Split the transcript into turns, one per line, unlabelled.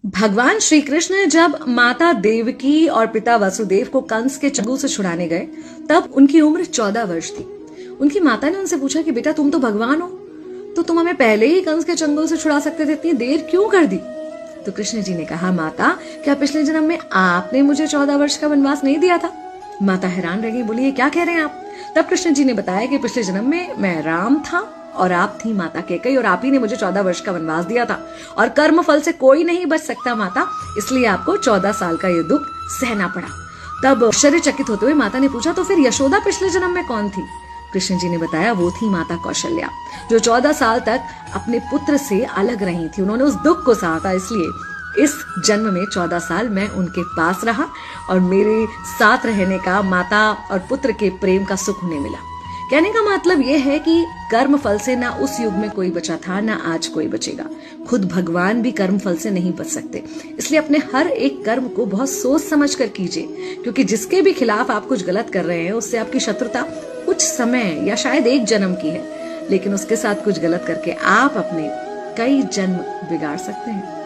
भगवान श्री कृष्ण जब माता देवकी और पिता वसुदेव को कंस के चंगुल से छुड़ाने गए तब उनकी उम्र 14 वर्ष थी। उनकी माता ने उनसे पूछा कि बेटा तुम तो भगवान हो, तो तुम हमें पहले ही कंस के चंगुल से छुड़ा सकते थे, इतनी देर क्यों कर दी? तो कृष्ण जी ने कहा, माता क्या पिछले जन्म में आपने मुझे 14 वर्ष का वनवास नहीं दिया था? माता हैरान रह गई, बोली ये क्या कह रहे हैं आप? तब कृष्ण जी ने बताया कि पिछले जन्म में मैं राम था और आप थी माता कैकेयी और आप ही ने मुझे 14 वर्ष का वनवास दिया था और कर्म फल से कोई नहीं बच सकता माता, इसलिए आपको 14 साल का ये दुख सहना पड़ा। तब आश्चर्यचकित होते हुए माता ने पूछा, तो फिर यशोदा पिछले जन्म में कौन थी? कृष्ण जी ने बताया, वो थी माता कौशल्या, जो 14 साल तक अपने पुत्र से अलग रही थी। उन्होंने उस दुख को सहा था, इसलिए इस जन्म में 14 साल मैं उनके पास रहा और मेरे साथ रहने का, माता और पुत्र के प्रेम का सुख उन्हें मिला। कहने का मतलब यह है कि कर्म फल से ना उस युग में कोई बचा था, ना आज कोई बचेगा। खुद भगवान भी कर्म फल से नहीं बच सकते, इसलिए अपने हर एक कर्म को बहुत सोच समझ कर कीजिए, क्योंकि जिसके भी खिलाफ आप कुछ गलत कर रहे हैं उससे आपकी शत्रुता कुछ समय या शायद एक जन्म की है, लेकिन उसके साथ कुछ गलत करके आप अपने कई जन्म बिगाड़ सकते हैं।